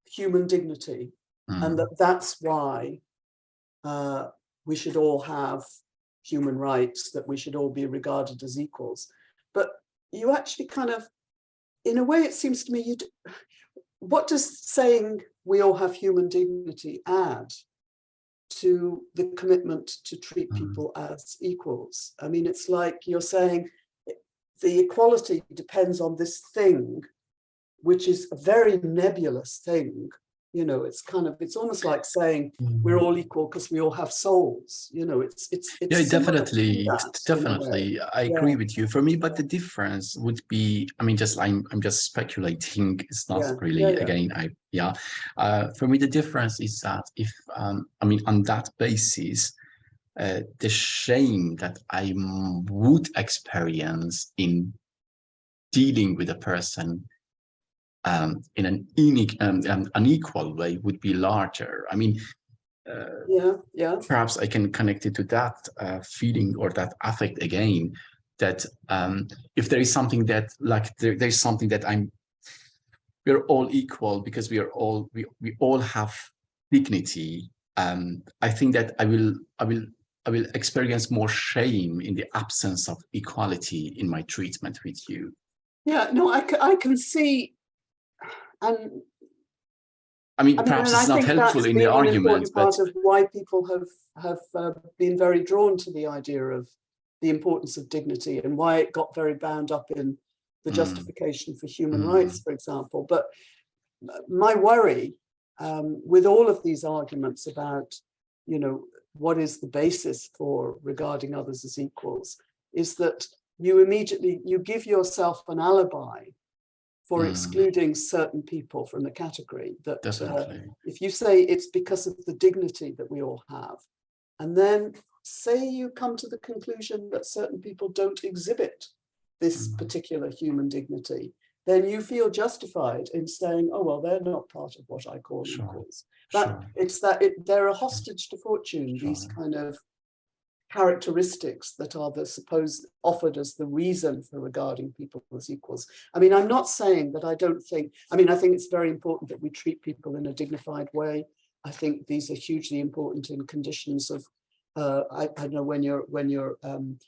human dignity, and that's why we should all have human rights, that we should all be regarded as equals. But you actually kind of, in a way, it seems to me, what does saying we all have human dignity add to the commitment to treat people as equals? I mean, it's like you're saying the equality depends on this thing, which is a very nebulous thing. You know, it's kind of, it's almost like saying we're all equal because we all have souls. You know, it's
yeah, definitely,
that,
definitely. I agree with you. For me, but the difference would be, I mean, just I'm just speculating. It's not really again. For me, the difference is that if I mean, on that basis, the shame that I would experience in dealing with a person in an unequal way would be larger. I mean, perhaps I can connect it to that feeling or that affect again, that if there is something that, like, there's something that we're all equal because we all have dignity. I think that I will experience more shame in the absence of equality in my treatment with you.
Yeah, no, I can see. And
I mean, perhaps it's not helpful in the argument, but
part of why people have been very drawn to the idea of the importance of dignity, and why it got very bound up in the justification for human rights, for example. But my worry with all of these arguments about, you know, what is the basis for regarding others as equals, is that you give yourself an alibi for excluding certain people from the category. That if you say it's because of the dignity that we all have, and then say you come to the conclusion that certain people don't exhibit this particular human dignity, then you feel justified in saying, oh, well, they're not part of what I call equals. It's that they're a hostage to fortune, these kind of characteristics that are offered as the reason for regarding people as equals. I mean, I'm not saying that I don't think, I mean, I think it's very important that we treat people in a dignified way. I think these are hugely important in conditions of, I know when you're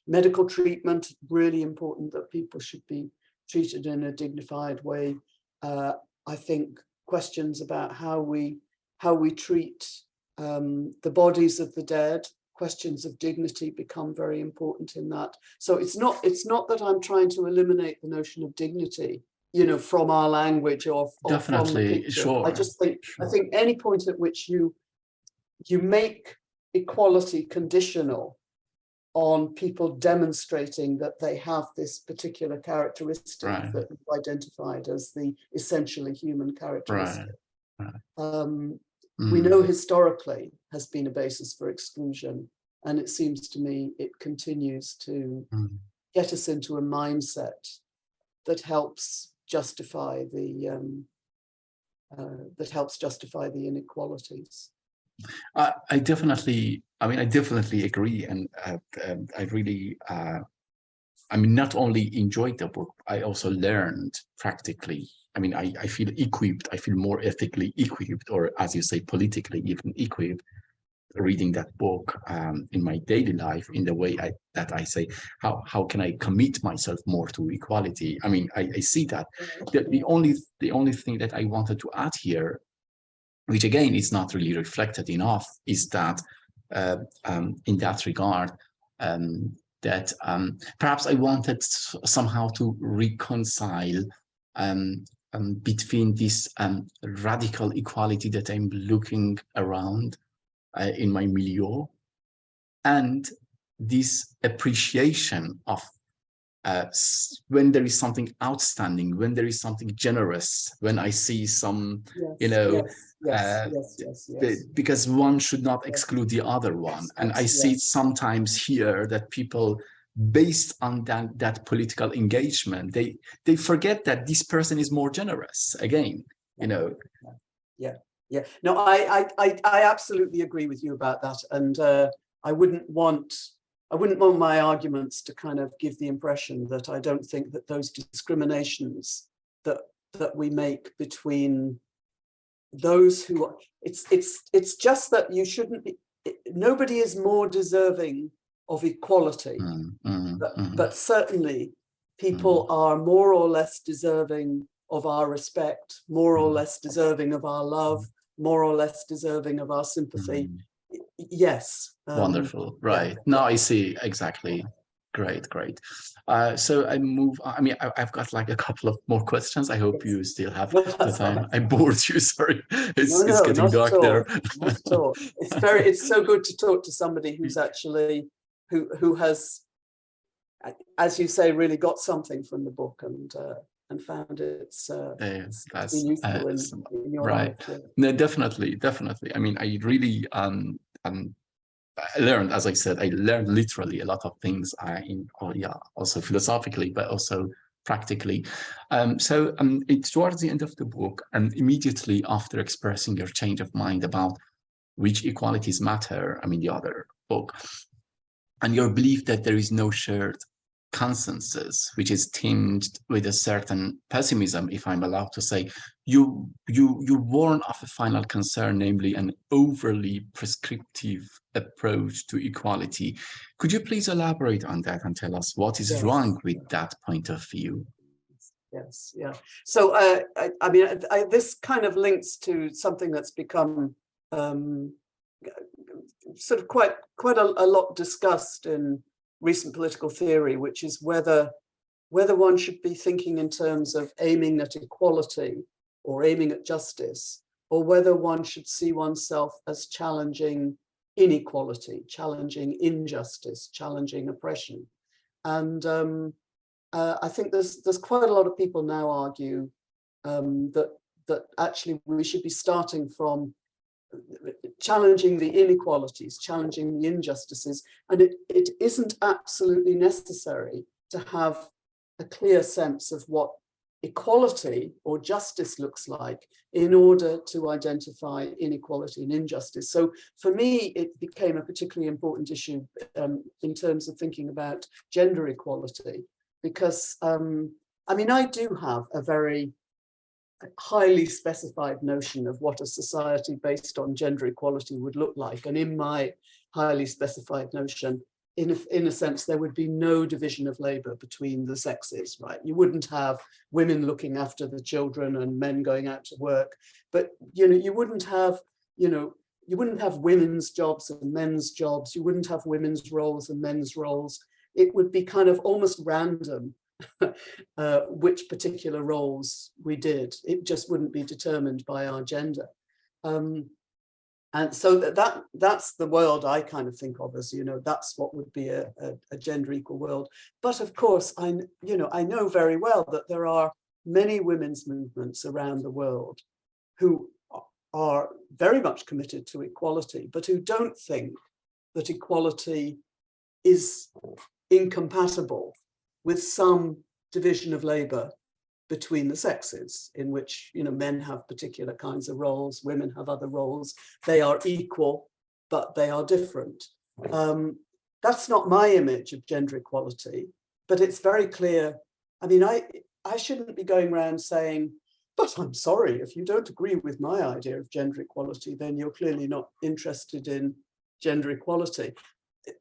medical treatment, really important that people should be treated in a dignified way. I think questions about how we treat the bodies of the dead, questions of dignity become very important in that. So it's not that I'm trying to eliminate the notion of dignity, you know, from our language or from the picture. I just think I think any point at which you make equality conditional on people demonstrating that they have this particular characteristic that is identified as the essentially human characteristic. We know historically has been a basis for exclusion, and it seems to me it continues to get us into a mindset that helps justify the inequalities.
I definitely agree, and I really, I mean, not only enjoyed the book, I also learned practically. I mean, I feel equipped, I feel more ethically equipped, or as you say, politically even equipped, reading that book in my daily life, in the way that I say, how can I commit myself more to equality? I mean, I see that. The only thing that I wanted to add here, which again is not really reflected enough, is that in that regard, that perhaps I wanted somehow to reconcile between this radical equality that I'm looking around in my milieu, and this appreciation of when there is something outstanding, when there is something generous, when I see some, you know, because one should not exclude the other one. And I see it sometimes here that people based on that political engagement, they forget that this person is more generous again, you know.
Yeah. No, I absolutely agree with you about that, and I wouldn't want my arguments to kind of give the impression that I don't think that those discriminations that we make between those who are, it's just that you shouldn't be, nobody is more deserving of equality, but certainly people are more or less deserving of our respect, more or less deserving of our love, more or less deserving of our sympathy. Yes.
Wonderful. Right.
Yeah.
Now I see exactly. Great. So I mean, I've got like a couple of more questions. I hope you still have the time.
Fine.
I bored you. Sorry. It's
No,
getting
not
dark
at all.
there.
Not at all. It's so good to talk to somebody who's actually, who has, as you say, really got something from the book and found it's been useful in your
right.
life. Yeah.
No, definitely. I mean, I really I learned, as I said, I learned literally a lot of things also philosophically, but also practically. It's towards the end of the book, and immediately after expressing your change of mind about which equalities matter, I mean, the other book, and your belief that there is no shared consensus, which is tinged with a certain pessimism, if I'm allowed to say, you warn of a final concern, namely an overly prescriptive approach to equality. Could you please elaborate on that and tell us what is wrong with that point of view?
Yes, yeah. So I mean, this kind of links to something that's become sort of quite a lot discussed in recent political theory, which is whether one should be thinking in terms of aiming at equality or aiming at justice, or whether one should see oneself as challenging inequality, challenging injustice, challenging oppression. And I think there's quite a lot of people now argue that actually we should be starting from challenging the inequalities, challenging the injustices, and it isn't absolutely necessary to have a clear sense of what equality or justice looks like in order to identify inequality and injustice. So for me, it became a particularly important issue in terms of thinking about gender equality, because I mean, I do have a very highly specified notion of what a society based on gender equality would look like. And in my highly specified notion, in a sense, there would be no division of labor between the sexes, right? You wouldn't have women looking after the children and men going out to work, but you wouldn't have women's jobs and men's jobs. You wouldn't have women's roles and men's roles. It would be kind of almost random which particular roles we did. It just wouldn't be determined by our gender. And so that's the world I kind of think of as, that's what would be a gender equal world. But of course, I know very well that there are many women's movements around the world who are very much committed to equality, but who don't think that equality is incompatible with some division of labor between the sexes, in which men have particular kinds of roles, women have other roles. They are equal, but they are different. That's not my image of gender equality, but it's very clear. I mean, I shouldn't be going around saying, but I'm sorry, if you don't agree with my idea of gender equality, then you're clearly not interested in gender equality.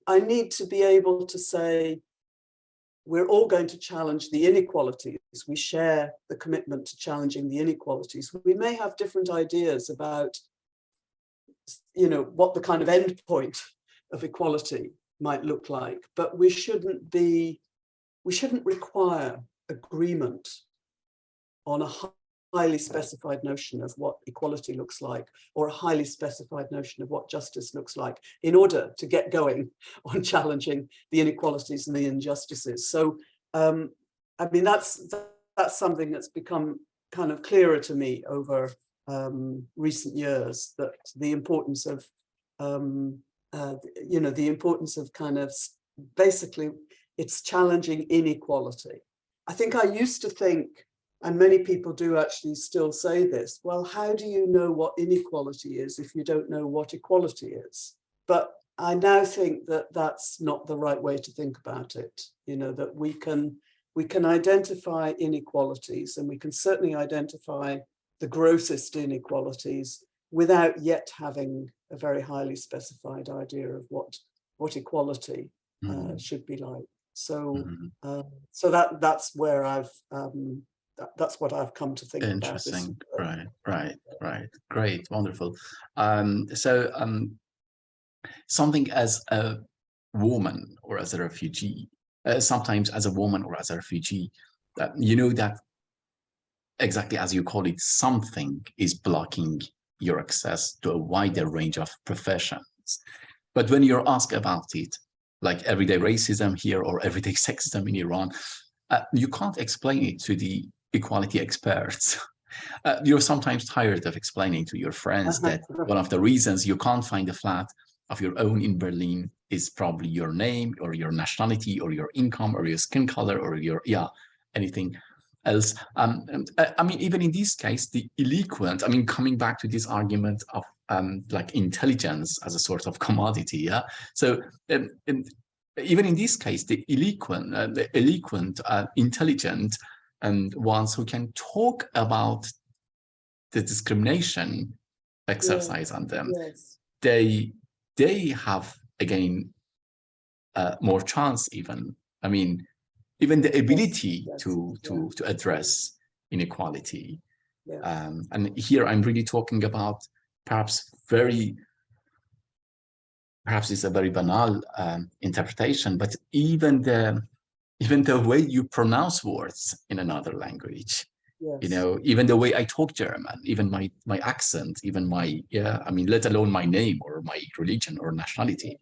I need to be able to say, we're all going to challenge the inequalities. We share the commitment to challenging the inequalities. We may have different ideas about, what the kind of end point of equality might look like, but we shouldn't require agreement on a highly specified notion of what equality looks like, or a highly specified notion of what justice looks like, in order to get going on challenging the inequalities and the injustices. So, I mean, that's something that's become kind of clearer to me over recent years, that the importance of, the importance of kind of basically it's challenging inequality. I think I used to think, and many people do actually still say this, well, how do you know what inequality is if you don't know what equality is? But I now think that that's not the right way to think about it. You know, that we can identify inequalities, and we can certainly identify the grossest inequalities without yet having a very highly specified idea of what equality should be like. So, so that's where that's what I've come to think about this.
Interesting. Right. Great. Wonderful. Something as a woman or as a refugee, sometimes as a woman or as a refugee, you know that exactly as you call it, something is blocking your access to a wider range of professions. But when you're asked about it, like everyday racism here or everyday sexism in Iran, you can't explain it to the equality experts. You're sometimes tired of explaining to your friends that one of the reasons you can't find a flat of your own in Berlin is probably your name or your nationality or your income or your skin color or your, anything else. I mean, even in this case, the eloquent, I mean, coming back to this argument of like intelligence as a sort of commodity, So even in this case, the eloquent, intelligent, and ones who can talk about the discrimination exercise on them, they have again more chance. Even I mean, even the ability to address inequality. And here I'm really talking about perhaps it's a very banal interpretation, but even the way you pronounce words in another language, you know, even the way I talk German, even my accent, even my, I mean, let alone my name or my religion or nationality.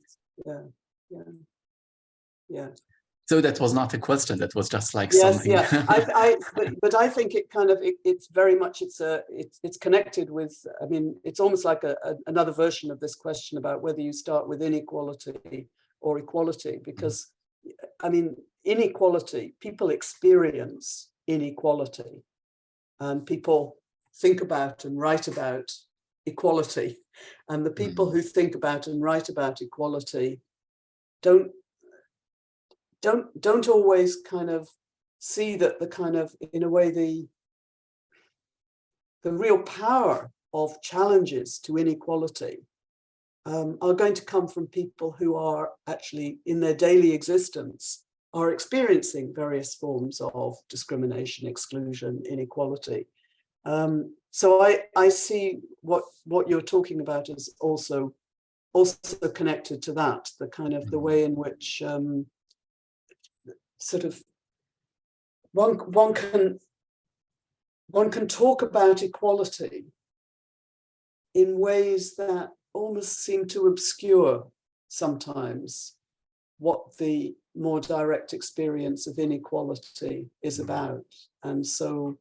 So that was not a question. That was just like something.
But I think it kind of it's very much it's connected with. I mean, it's almost like another version of this question about whether you start with inequality or equality, because I mean, inequality, people experience inequality, and people think about and write about equality, and the people who think about and write about equality don't always kind of see that the kind of, in a way, the real power of challenges to inequality are going to come from people who are actually in their daily existence are experiencing various forms of discrimination, exclusion, inequality. So I see what you're talking about is also connected to that, the kind of the way in which sort of one can talk about equality in ways that almost seem to obscure sometimes what the more direct experience of inequality is about. And so,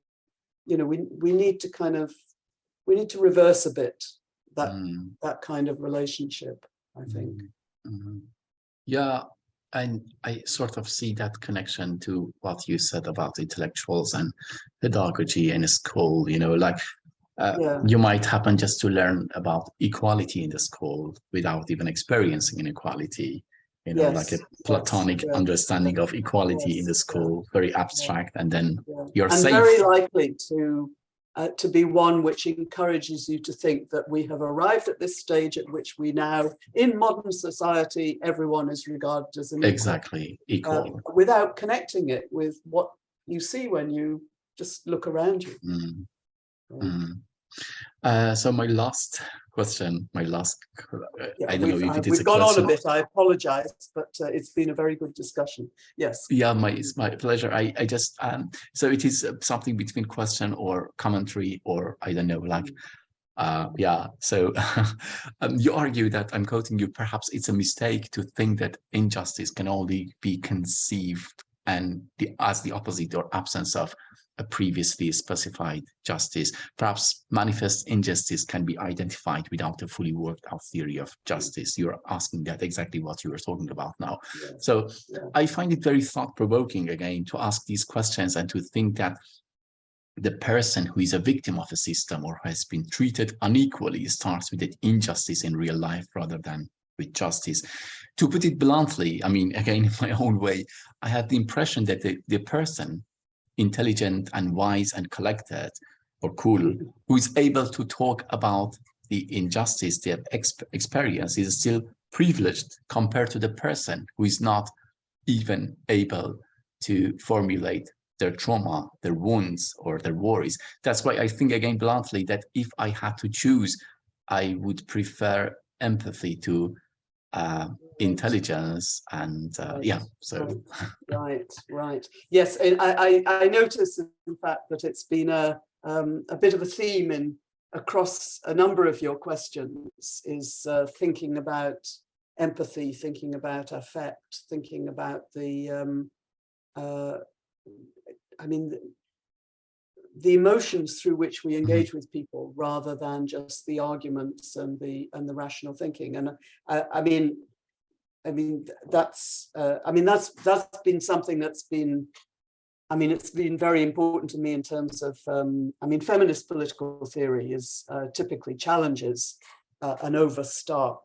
you know, we need to reverse a bit that kind of relationship, I think.
Yeah. And I sort of see that connection to what you said about intellectuals and pedagogy in school, you know, like you might happen just to learn about equality in the school without even experiencing inequality, you know, like a platonic understanding of equality in the school, very abstract, and then you're safe.
Very likely to be one which encourages you to think that we have arrived at this stage at which we now, in modern society, everyone is regarded as an
equal,
without connecting it with what you see when you just look around you.
So my last question, I don't know if it is
we've
a
gone
question.
on a bit, I apologize, but it's been a very good discussion. Yes.
Yeah, it's my pleasure. I just, so it is something between question or commentary, or I don't know, like, so you argue that, I'm quoting you, perhaps it's a mistake to think that injustice can only be conceived as the opposite or absence of a previously specified justice. Perhaps manifest injustice can be identified without a fully worked out theory of justice. You're asking that exactly what you were talking about now.
Yes.
So
Yeah.
I find it very thought-provoking, again, to ask these questions and to think that the person who is a victim of a system or has been treated unequally starts with an injustice in real life rather than with justice. To put it bluntly, I mean, again, in my own way, I had the impression that the person, intelligent and wise and collected or cool, who is able to talk about the injustice they have experienced is still privileged compared to the person who is not even able to formulate their trauma, their wounds, or their worries. That's why I think, again, bluntly, that if I had to choose, I would prefer empathy to intelligence. And yeah, so.
Right. Yes, I noticed, in fact, that it's been a bit of a theme across a number of your questions, is thinking about empathy, thinking about affect, thinking about the I mean, the emotions through which we engage with people, rather than just the arguments and the rational thinking. And that's been something that's been, it's been very important to me in terms of, feminist political theory is typically challenges an over stark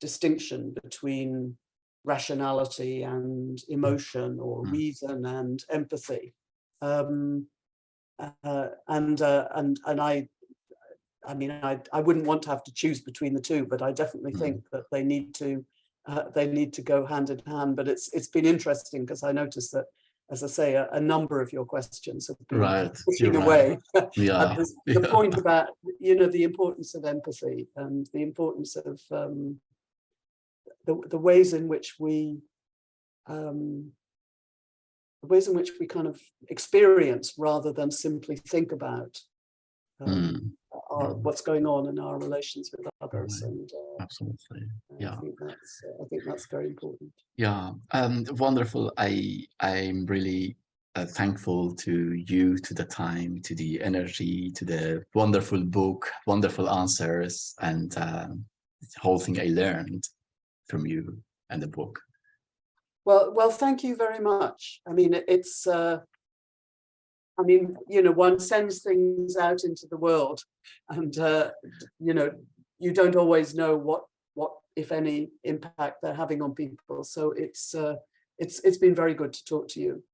distinction between rationality and emotion, or reason and empathy. I wouldn't want to have to choose between the two, but I definitely think that they need to go hand in hand. But it's been interesting because I noticed that, as I say, a number of your questions have been pushing away
Yeah.
at the point about, the importance of empathy and the importance of the ways in which we kind of experience rather than simply think about what's going on in our relations with others.
Right.
And
Absolutely. Yeah.
I think that's very important.
Yeah. Wonderful. I'm really thankful to you, to the time, to the energy, to the wonderful book, wonderful answers, and the whole thing I learned from you and the book.
Well, thank you very much. It's one sends things out into the world, and you don't always know what if any impact they're having on people. So it's been very good to talk to you.